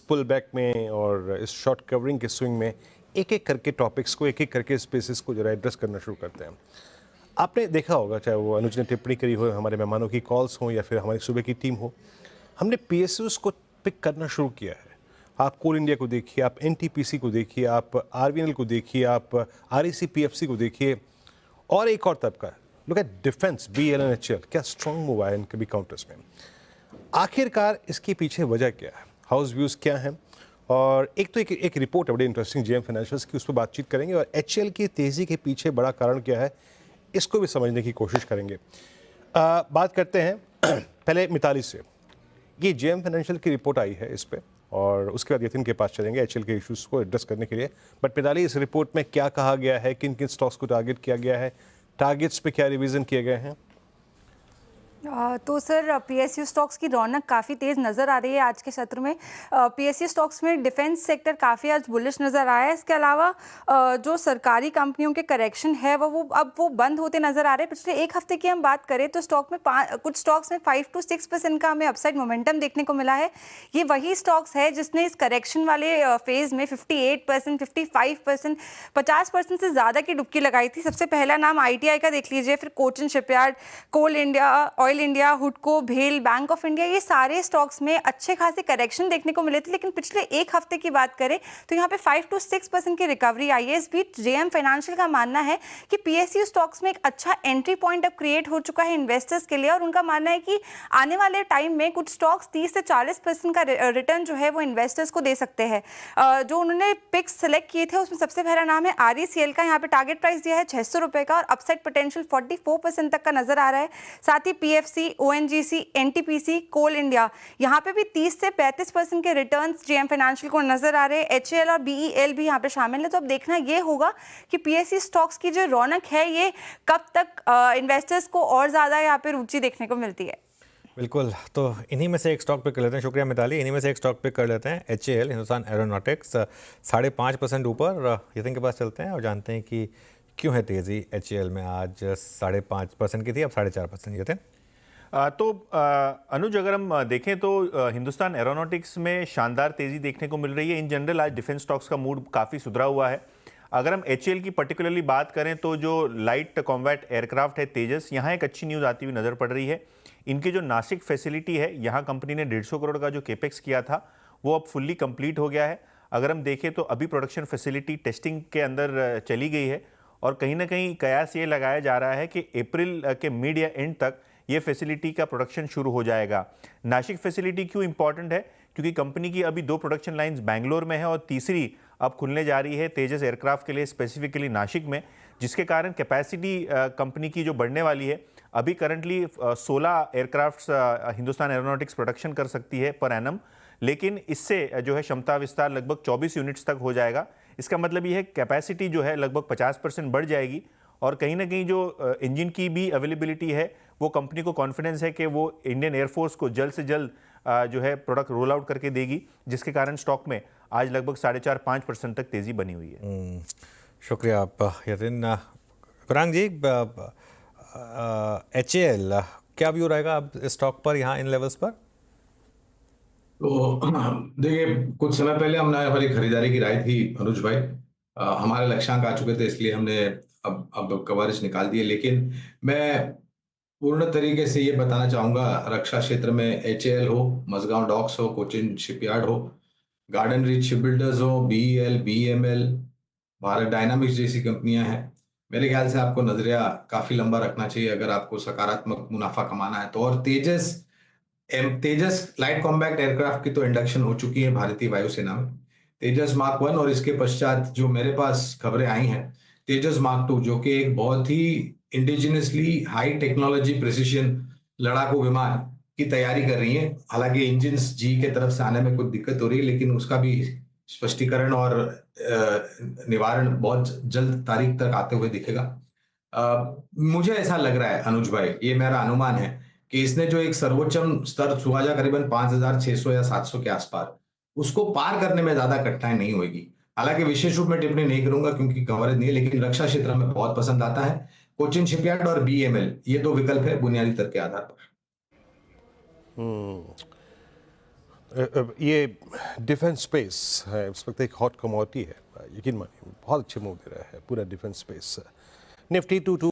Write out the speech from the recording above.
Pull back में और इस शॉर्ट कवरिंग के स्विंग में एक एक करके टॉपिक्स को, एक एक करके स्पेसिस को जरा एड्रेस करना शुरू करते हैं। आपने देखा होगा, चाहे वो अनुज ने टिप्पणी करी हो, हमारे मेहमानों की कॉल्स हों या फिर हमारी सुबह की टीम हो, हमने पीएसयूज़ को पिक करना शुरू किया है। आप कोल इंडिया को देखिए, आप एनटीपीसी को देखिए, आप आरवीएनएल को देखिए, आप आरईसी पीएफसी को देखिए, और एक और तबका, लुक एट डिफेंस, बीएलएनएचएल, क्या स्ट्रॉन्ग मूव आया इनके भी काउंटर्स में। आखिरकार इसके पीछे वजह क्या है, हाउस व्यूज़ क्या हैं, और एक तो एक रिपोर्ट है बड़ी इंटरेस्टिंग जेएम फाइनेंशियल्स की, उस पर बातचीत करेंगे, और एचएल की तेज़ी के पीछे बड़ा कारण क्या है इसको भी समझने की कोशिश करेंगे। बात करते हैं पहले मिताली से। ये जेएम फाइनेंशियल की रिपोर्ट आई है इस पे, और उसके बाद यतिन के पास चलेंगे एचएल के इश्यूज़ को एड्रेस करने के लिए। बट मिताली, इस रिपोर्ट में क्या कहा गया है, किन किन स्टॉक्स को टारगेट किया गया है, टारगेट्स पे क्या रिवीजन किए गए हैं? तो सर, पीएसयू स्टॉक्स की रौनक काफ़ी तेज़ नज़र आ रही है आज के सत्र में। पीएसयू स्टॉक्स में डिफेंस सेक्टर काफ़ी आज बुलिश नज़र आया है। इसके अलावा जो सरकारी कंपनियों के करेक्शन है वो बंद होते नज़र आ रहे हैं। पिछले एक हफ्ते की हम बात करें तो स्टॉक में कुछ स्टॉक्स में 5 to 6% का हमें अपसाइड मोमेंटम देखने को मिला है। ये वही स्टॉक्स है जिसने इस करेक्शन वाले फेज़ में 58%, 55%, 50% से ज़्यादा की डुबकी लगाई थी। सबसे पहला नाम आईटीआई का देख लीजिए, फिर कोचिन शिपयार्ड, कोल इंडिया, ऑयल इंडिया, हुडको, भेल, बैंक ऑफ इंडिया, ये सारे स्टॉक्स में अच्छे खासे करेक्शन देखने को मिले थे। लेकिन पिछले एक हफ्ते की बात करें तो यहाँ पे 5 to 6% की रिकवरी आई है। इस बीच जेएम फाइनेंशियल का मानना है कि पीएसयू स्टॉक्स में एक अच्छा एंट्री पॉइंट अब क्रिएट हो चुका है इन्वेस्टर्स के लिए, और उनका मानना है कि आने वाले टाइम में कुछ स्टॉक्स 30 से 40% का रिटर्न जो है वो इन्वेस्टर्स को दे सकते हैं। जो उन्होंने पिक्स सेलेक्ट किए थे उसमें सबसे पहला नाम है आरईसीएल का। यहाँ पे टारगेट प्राइस दिया है 600 रुपये का, और अपसाइड पोटेंशियल 44% तक का नजर आ रहा है। साथ ही पीएफसी, ओएनजीसी, एनटीपीसी, कोल इंडिया, यहाँ पे भी 30 से 35% के रिटर्न्स जेएम फाइनेंशियल को नजर आ रहे हैं। एचएएल और बीईएल भी यहाँ पे शामिल है। तो अब देखना ये होगा कि पीएसयू स्टॉक्स की जो रौनक है ये कब तक इन्वेस्टर्स को और ज़्यादा यहाँ पे रुचि देखने को मिलती है। बिल्कुल, तो इन्हीं में से एक स्टॉक पे कर लेते हैं। शुक्रिया मिताली। इन्हीं में से एक स्टॉक पे कर लेते हैं, एचएएल, हिंदुस्तान एरोनॉटिक्स, 5.5% ऊपर। यतिन के पास चलते हैं और जानते हैं कि क्यों है तेज़ी एचएएल में। आज 5.5% की थी, अब 4.5%। यतिन? अनुज, अगर हम देखें तो हिंदुस्तान एरोनॉटिक्स में शानदार तेज़ी देखने को मिल रही है। इन जनरल आज डिफेंस स्टॉक्स का मूड काफ़ी सुधरा हुआ है। अगर हम एचएएल की पर्टिकुलरली बात करें तो जो लाइट कॉम्बैट एयरक्राफ्ट है तेजस, यहाँ एक अच्छी न्यूज़ आती हुई नज़र पड़ रही है। इनकी जो नासिक फैसिलिटी है, यहाँ कंपनी ने 150 करोड़ का जो केपेक्स किया था वो अब फुल्ली कंप्लीट हो गया है। अगर हम देखें तो अभी प्रोडक्शन फैसिलिटी टेस्टिंग के अंदर चली गई है, और कहीं ना कहीं कयास ये लगाया जा रहा है कि अप्रैल के मिड या एंड तक ये फैसिलिटी का प्रोडक्शन शुरू हो जाएगा। नासिक फैसिलिटी क्यों इंपॉर्टेंट है? क्योंकि कंपनी की अभी 2 प्रोडक्शन लाइंस बैंगलोर में है और तीसरी अब खुलने जा रही है तेजस एयरक्राफ्ट के लिए, स्पेसिफिकली नासिक में, जिसके कारण कैपेसिटी कंपनी की जो बढ़ने वाली है। अभी currently 16 aircrafts Hindustan aeronautics production कर सकती है पर एनम, लेकिन इससे जो है क्षमता विस्तार लगभग 24 यूनिट्स तक हो जाएगा। इसका मतलब ये है कैपेसिटी जो है लगभग 50% बढ़ जाएगी, और कहीं ना कहीं जो इंजन की भी अवेलेबिलिटी है वो कंपनी को कॉन्फिडेंस है कि वो इंडियन एयरफोर्स को जल्द से जल्द जो है प्रोडक्ट रोल आउट करके देगी, जिसके कारण स्टॉक में आज लगभग 4.5-5% तक तेज़ी बनी हुई है। शुक्रिया आप यतिन। कुरांग जी, एचएएल क्या व्यू रहेगा अब स्टॉक पर यहाँ इन लेवल्स पर? तो देखिए, कुछ समय पहले हमने हमारी खरीदारी की राय थी अनुज भाई। हमारे लक्ष्यांक आ चुके थे, इसलिए हमने अब कवरेज निकाल दिए। लेकिन मैं पूर्ण तरीके से ये बताना चाहूंगा, रक्षा क्षेत्र में एचएएल हो, मझगांव डॉक्स हो, कोचिन शिपयार्ड हो, गार्डन रीच शिपबिल्डर्स हो, बीईएल, बीएमएल, भारत डायनामिक्स जैसी कंपनियां हैं। मेरे ख्याल से आपको नजरिया काफी लंबा रखना चाहिए अगर आपको सकारात्मक मुनाफा कमाना है तो। और तेजस लाइट कॉम्बैक्ट एयरक्राफ्ट की तो इंडक्शन हो चुकी है भारतीय वायुसेना में, तेजस मार्क 1, और इसके पश्चात जो मेरे पास खबरें आई हैं, तेजस मार्क 2, जो कि एक बहुत ही इंडिजिनसली हाई टेक्नोलॉजी प्रिसिशन लड़ाकू विमान की तैयारी कर रही है। हालांकि इंजन जी के तरफ से आने में कुछ दिक्कत हो रही है, लेकिन उसका भी स्पष्टीकरण और निवारण बहुत जल्द तारीख तक आते हुए दिखेगा। मुझे ऐसा लग रहा है अनुज भाई, ये मेरा अनुमान है कि इसने जो एक सर्वोच्चम स्तर छुआ जा करीबन 5,600 या 700 के आसपास, उसको पार करने में ज्यादा कठिनाई नहीं होगी। हालांकि विशेष रूप में टिप्पणी नहीं करूंगा क्योंकि कवरेज नहीं है, लेकिन रक्षा क्षेत्र में बहुत पसंद आता है। कोचिन शिपयार्ड और बीएमएल, ये 2 विकल्प है बुनियादी तर्क के आधार पर। ये डिफेंस स्पेस है इस वक्त एक हॉट कमोडिटी है, यकीन मानिए बहुत अच्छे मूव दे रहा है पूरा डिफेंस स्पेस। निफ्टी 22